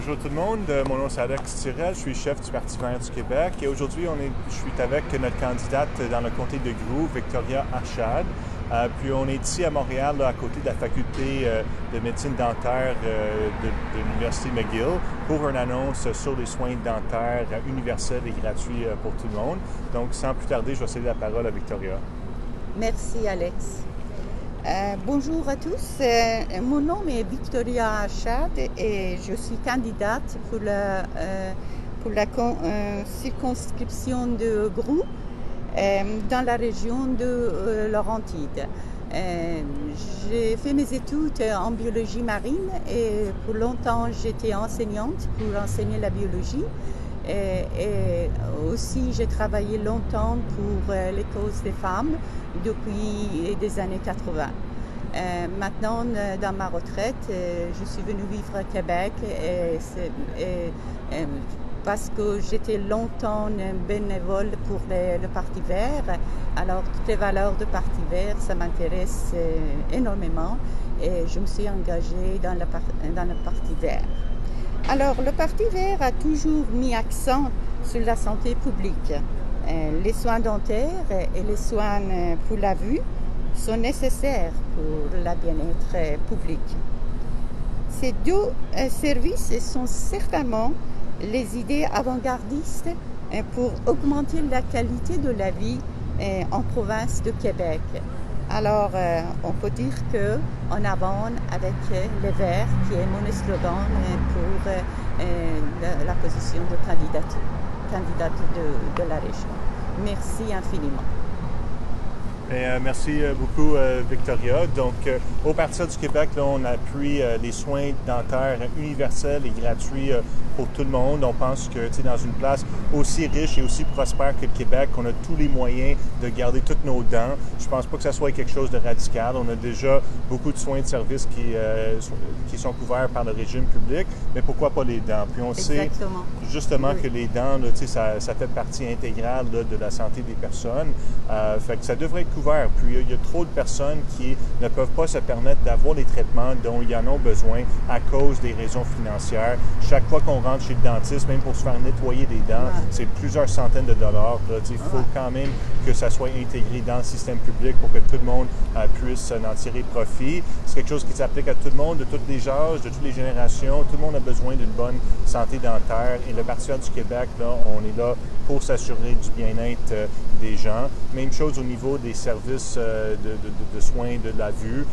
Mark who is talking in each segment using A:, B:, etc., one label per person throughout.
A: Bonjour tout le monde, mon nom c'est Alex Tirel, je suis chef du Parti vert du Québec et aujourd'hui je suis avec notre candidate dans le comté de Grou, Victoria Arshad. Puis on est ici à Montréal, là, à côté de la faculté de médecine dentaire de l'Université McGill pour une annonce sur les soins dentaires universels et gratuits pour tout le monde. Donc sans plus tarder, je vais céder la parole à Victoria.
B: Merci Alex. Bonjour à tous, mon nom est Victoria Arshad et je suis candidate pour la circonscription de Grou dans la région de Laurentide. J'ai fait mes études en biologie marine et pour longtemps j'étais enseignante pour enseigner la biologie. Et aussi, j'ai travaillé longtemps pour les causes des femmes depuis les années 80. Maintenant, dans ma retraite, je suis venue vivre à Québec parce que j'étais longtemps bénévole pour le Parti vert. Alors, toutes les valeurs du Parti vert, ça m'intéresse énormément et je me suis engagée dans le Parti vert. Alors, le Parti vert a toujours mis accent sur la santé publique. Les soins dentaires et les soins pour la vue sont nécessaires pour le bien-être public. Ces deux services sont certainement les idées avant-gardistes pour augmenter la qualité de la vie en province de Québec. Alors, on peut dire qu'en avant avec les Verts, qui est mon slogan pour la position de candidate de la région. Merci infiniment.
A: Merci beaucoup, Victoria. Donc, au Parti du Québec, là, on appuie les soins dentaires universels et gratuits pour tout le monde. On pense que dans une place aussi riche et aussi prospère que le Québec, on a tous les moyens de garder toutes nos dents. Je pense pas que ça soit quelque chose de radical. On a déjà beaucoup de soins et de services qui sont couverts par le régime public, mais pourquoi pas les dents? Puis on sait justement que les dents, là, ça fait partie intégrale là, de la santé des personnes. Fait que ça devrait être couvert. Puis il y a trop de personnes qui ne peuvent pas se permettre d'avoir les traitements dont ils en ont besoin à cause des raisons financières. Chaque fois qu'on rentre chez le dentiste, même pour se faire nettoyer des dents, c'est plusieurs centaines de dollars. Il faut quand même que ça soit intégré dans le système public pour que tout le monde puisse en tirer profit. C'est quelque chose qui s'applique à tout le monde, de tous les âges, de toutes les générations. Tout le monde a besoin d'une bonne santé dentaire et le Parti vert du Québec, là, on est là pour s'assurer du bien-être des gens. Même chose au niveau des services de soins de la vue.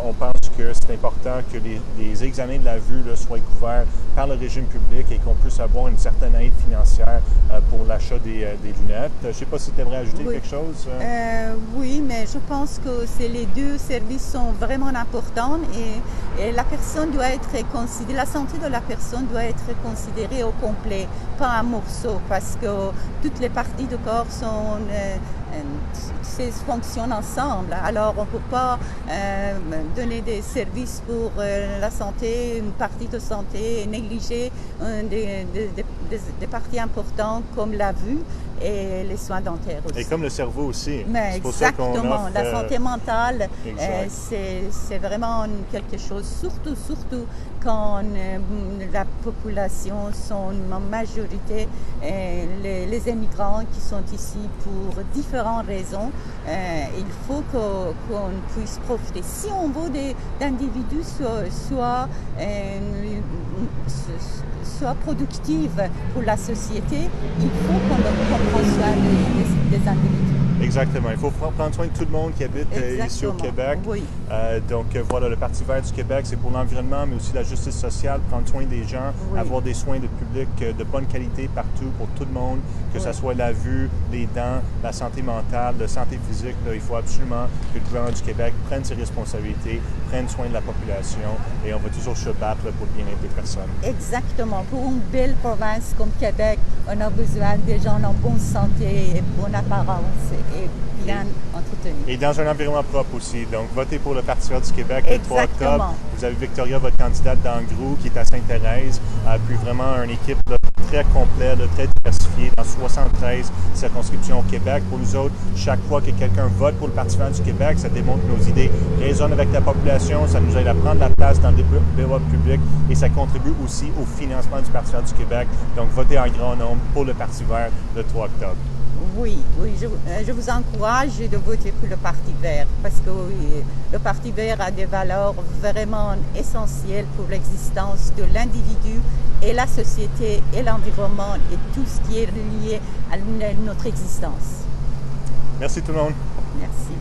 A: On pense que c'est important que les examens de la vue là, soient couverts par le régime public et qu'on puisse avoir une certaine aide financière pour l'achat des lunettes. Je ne sais pas si tu aimerais ajouter quelque chose.
B: Oui, mais je pense que les deux services sont vraiment importants et la personne doit être considérée, la santé de la personne doit être considérée au complet, pas un morceau, parce que toutes les parties du corps fonctionnent ensemble. Alors, on ne peut pas donner des services pour la santé, une partie de santé, et négliger des parties importantes comme la vue et les soins dentaires aussi.
A: Et comme le cerveau aussi.
B: Mais exactement. La santé mentale, c'est vraiment quelque chose, surtout quand la population sont en majorité les immigrants qui sont ici pour différentes raisons. Il faut qu'on puisse profiter. Si on veut d'individus soient productifs pour la société, il faut qu'on prenne soin des individus.
A: Exactement. Il faut prendre soin de tout le monde qui habite ici au Québec.
B: Oui.
A: Donc voilà, le Parti vert du Québec, c'est pour l'environnement, mais aussi la justice sociale, prendre soin des gens, avoir des soins de public de bonne qualité partout pour tout le monde, que ce soit la vue, les dents, la santé mentale, la santé physique. Là, il faut absolument que le gouvernement du Québec prenne ses responsabilités, prenne soin de la population et on va toujours se battre pour le bien-être des personnes.
B: Exactement. Pour une belle province comme Québec, on a besoin des gens en bonne santé et bonne apparence. Et bien entretenu.
A: Et dans un environnement propre aussi. Donc, votez pour le Parti vert du Québec le 3 octobre. Vous avez Victoria, votre candidate dans Grou, qui est à Sainte-Thérèse. Puis vraiment une équipe là, très complet, très diversifié, dans 73 circonscriptions au Québec. Pour nous autres, chaque fois que quelqu'un vote pour le Parti vert du Québec, ça démontre que nos idées résonnent avec la population, ça nous aide à prendre la place dans le débat public et ça contribue aussi au financement du Parti vert du Québec. Donc, votez en grand nombre pour le Parti vert le 3 octobre.
B: Oui, je vous encourage de voter pour le Parti vert parce que le Parti vert a des valeurs vraiment essentielles pour l'existence de l'individu et la société et l'environnement et tout ce qui est lié à notre existence.
A: Merci tout le monde.
B: Merci.